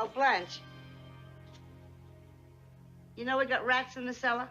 Oh, Blanche. You know we got rats in the cellar?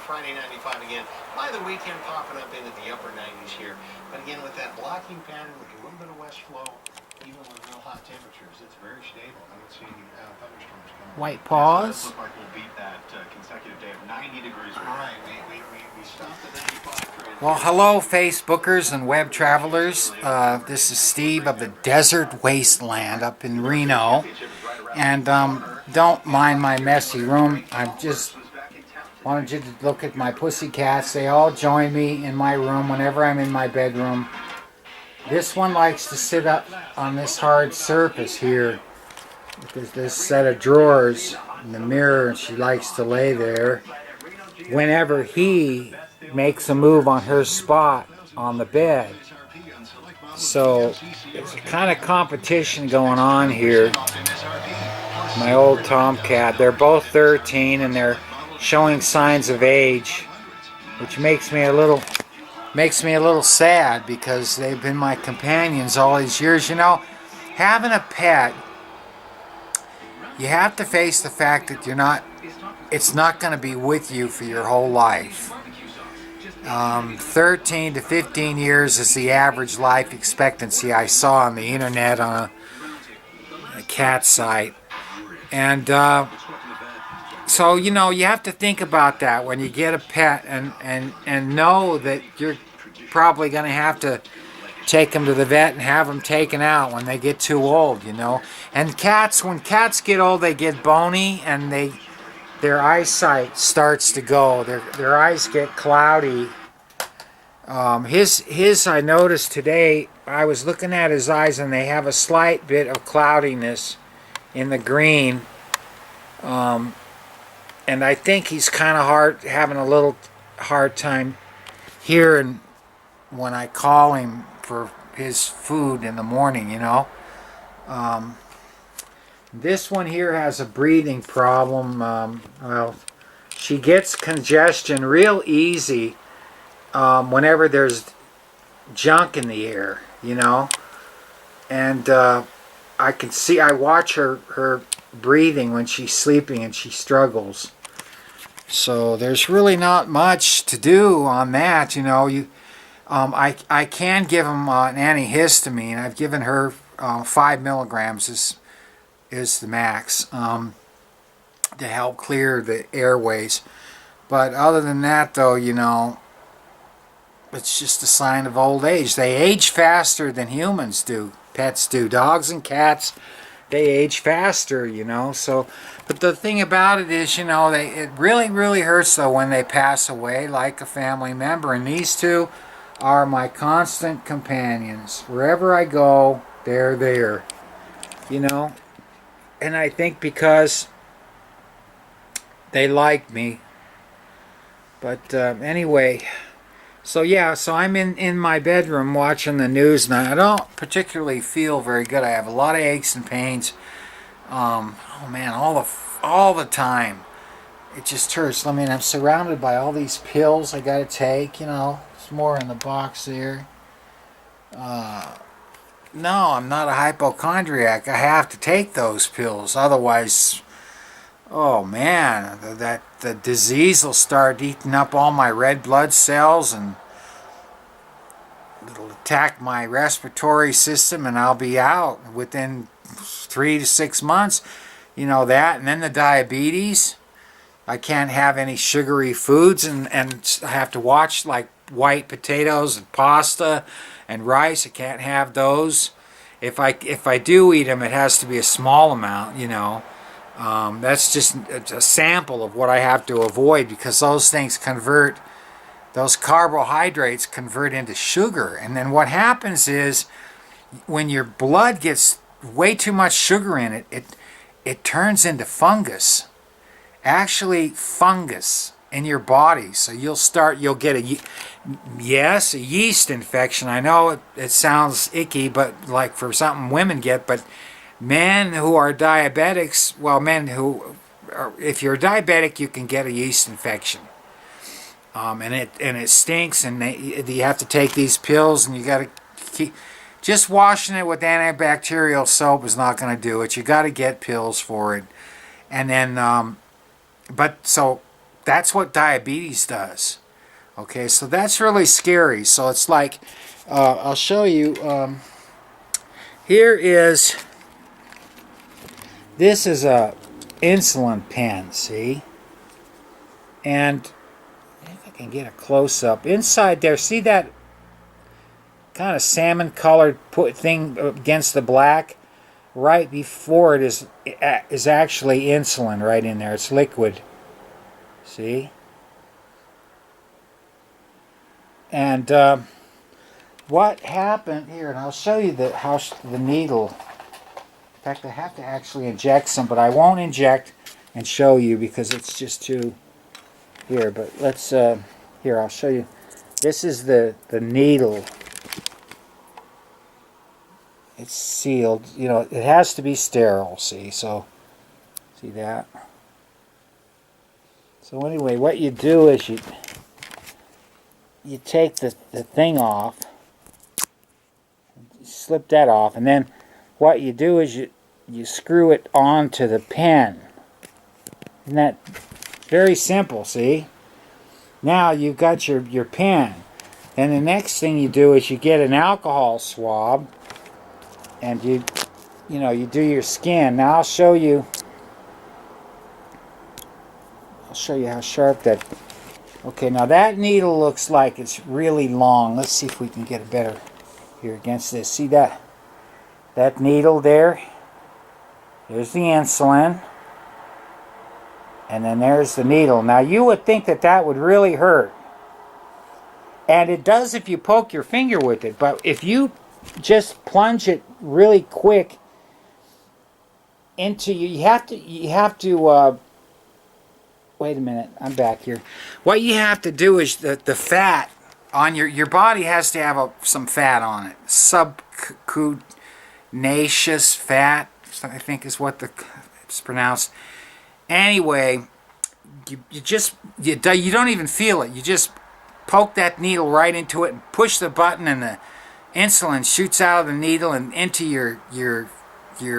Friday 95 again. By the weekend, popping up into the upper 90s here. But again, with that blocking pattern, with a little bit of west flow, even with real hot temperatures, it's very stable. I don't see any thunderstorms coming. White paws. So it looks like we'll beat that consecutive day of 90 degrees. Right, we stopped at 95. Well, hello, Facebookers and web travelers. This is Steve of the Desert Wasteland up in Reno. And don't mind my messy room. I just wanted you to look at my pussycats. They all join me in my room whenever I'm in my bedroom. This one likes to sit up on this hard surface here. There's this set of drawers in the mirror, and she likes to lay there. Whenever he makes a move on her spot on the bed. So there's a kind of competition going on here. My old tomcat, they're both 13 and they're showing signs of age, which makes me a little sad because they've been my companions all these years. You know, having a pet, you have to face the fact that it's not going to be with you for your whole life. 13 to 15 years is the average life expectancy I saw on the internet on a cat site. And so, you know, you have to think about that when you get a pet and know that you're probably going to have to take them to the vet and have them taken out when they get too old, you know. And cats, when cats get old, they get bony and their eyesight starts to go. Their eyes get cloudy. His I noticed today, I was looking at his eyes and they have a slight bit of cloudiness in the green. And I think he's kind of having a little hard time hearing when I call him for his food in the morning, you know. This one here has a breathing problem. Well, she gets congestion real easy whenever there's junk in the air, you know. And I watch her breathing when she's sleeping and she struggles. So there's really not much to do on that, you know. I can give him an antihistamine. I've given her 5 milligrams is the max to help clear the airways. But other than that, though, you know, it's just a sign of old age. They age faster than humans do. Pets do. Dogs and cats, they age faster, you know. So, but the thing about it is, you know, it really, really hurts though when they pass away, like a family member. And these two are my constant companions. Wherever I go, they're there, you know. And I think because they like me. But anyway, so yeah, so I'm in my bedroom watching the news, and I don't particularly feel very good. I have a lot of aches and pains. Oh man, all the time. It just hurts. I mean, I'm surrounded by all these pills I got to take. You know, there's more in the box there. No, I'm not a hypochondriac. I have to take those pills, otherwise oh man, that the disease will start eating up all my red blood cells, and it'll attack my respiratory system, and I'll be out within 3 to 6 months. You know that. And then the diabetes. I can't have any sugary foods, and I have to watch, like white potatoes and pasta and rice. I can't have those. If I do eat them, it has to be a small amount, you know. That's just a sample of what I have to avoid, because those things convert, those carbohydrates convert into sugar. And then what happens is, when your blood gets way too much sugar in it, it turns into fungus. Actually, fungus in your body. So you'll get a yeast infection. I know it sounds icky, but like for something women get, but men who are diabetics, if you're diabetic, you can get a yeast infection. And it stinks, and you have to take these pills, and you got to keep. Just washing it with antibacterial soap is not going to do it. You got to get pills for it, and then, so that's what diabetes does. Okay, so that's really scary. So it's like, I'll show you. This is a insulin pen. See, and if I can get a close up inside there. See that kind of salmon colored thing against the black? Right before it is actually insulin right in there. It's liquid. See? And what happened here, and I'll show you how the needle. In fact, I have to actually inject some, but I won't inject and show you because it's just too here. But let's here, I'll show you. This is the needle. It's sealed. You know, it has to be sterile, see? So, see that? So anyway, what you do is you take the thing off, slip that off, and then what you do is you screw it onto the pen. Isn't that very simple, see? Now you've got your pen. And the next thing you do is you get an alcohol swab, and you do your skin. Now I'll show you how sharp that. Okay, now that needle looks like it's really long. Let's see if we can get a better here against this. See that needle there? There's the insulin, and then there's the needle. Now you would think that would really hurt, and it does if you poke your finger with it. But if you just plunge it really quick into you have to wait a minute, I'm back here. What you have to do is the fat on your body has to have some fat on it. Subcutaneous fat, I think is what it's pronounced. Anyway, you don't even feel it. You just poke that needle right into it and push the button, and the insulin shoots out of the needle and into your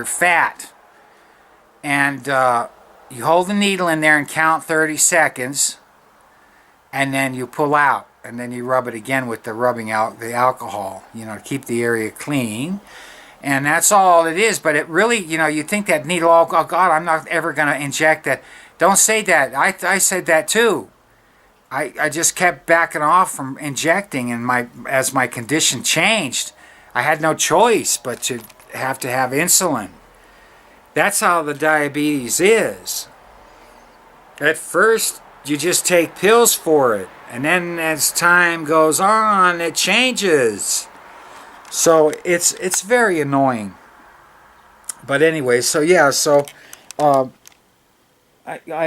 fat. And you hold the needle in there and count 30 seconds, and then you pull out, and then you rub it again with the rubbing out the alcohol, to keep the area clean. And that's all it is. But it really, you think that needle, oh God, I'm not ever going to inject that. Don't say that. I said that too. I just kept backing off from injecting, and as my condition changed, I had no choice but to have insulin. That's how the diabetes is. At first, you just take pills for it, and then as time goes on, it changes. So it's very annoying. But anyway, so yeah, I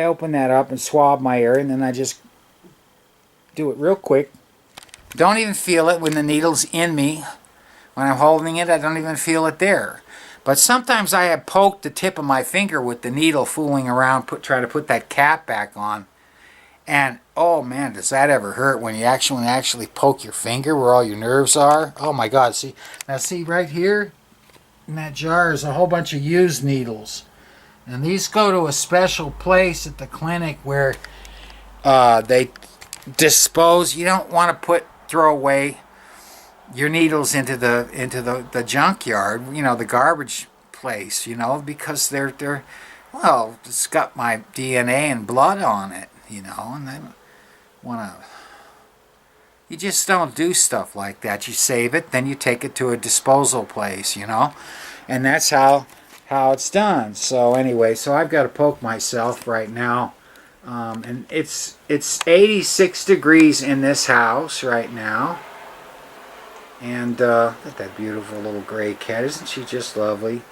open that up and swab my area, and then I just do it real quick. Don't even feel it when the needle's in me. When I'm holding it, I don't even feel it there. But sometimes I have poked the tip of my finger with the needle, fooling around, trying to put that cap back on. And, oh man, does that ever hurt when you actually poke your finger where all your nerves are? Oh my God, see right here in that jar is a whole bunch of used needles. And these go to a special place at the clinic where they dispose. You don't want to throw away your needles into the junkyard, the garbage place, because they're well, it's got my DNA and blood on it, and they want to. You just don't do stuff like that. You save it, then you take it to a disposal place, and that's how it's done. So anyway, so I've got to poke myself right now, and it's 86 degrees in this house right now. And look at that beautiful little gray cat. Isn't she just lovely?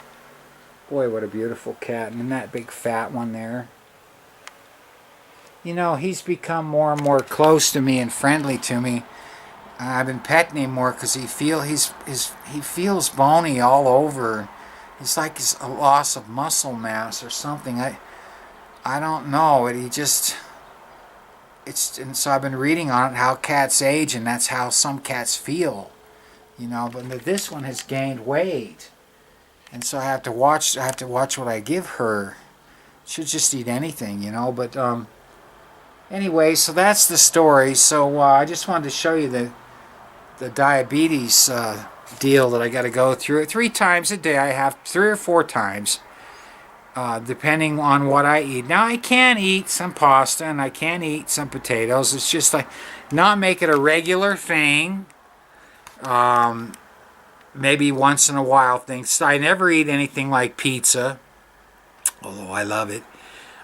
Boy, what a beautiful cat. And that big fat one there. He's become more and more close to me and friendly to me. I've been petting him more because he feels bony all over. It's like it's a loss of muscle mass or something. I don't know. And so I've been reading on it how cats age, and that's how some cats feel. But this one has gained weight, and so I have to watch what I give her. She'll just eat anything, But anyway, so that's the story. So I just wanted to show you the diabetes deal that I got to go through. 3 times a day. I have 3 or 4 times, depending on what I eat. Now I can eat some pasta and I can eat some potatoes. It's just like not make it a regular thing. Maybe once in a while things. I never eat anything like pizza, although I love it,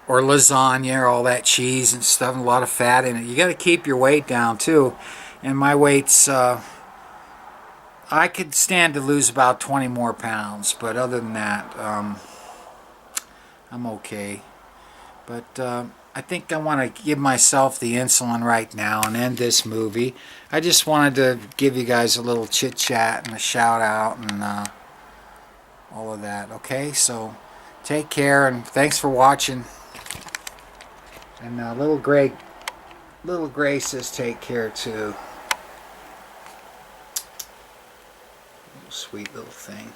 or lasagna, or all that cheese and stuff, and a lot of fat in it. You got to keep your weight down too, and my weight's I could stand to lose about 20 more pounds, but other than that, I'm okay. But I think I want to give myself the insulin right now and end this movie. I just wanted to give you guys a little chit-chat and a shout-out and all of that, okay? So take care, and thanks for watching. And little Gray says take care too. Sweet little thing.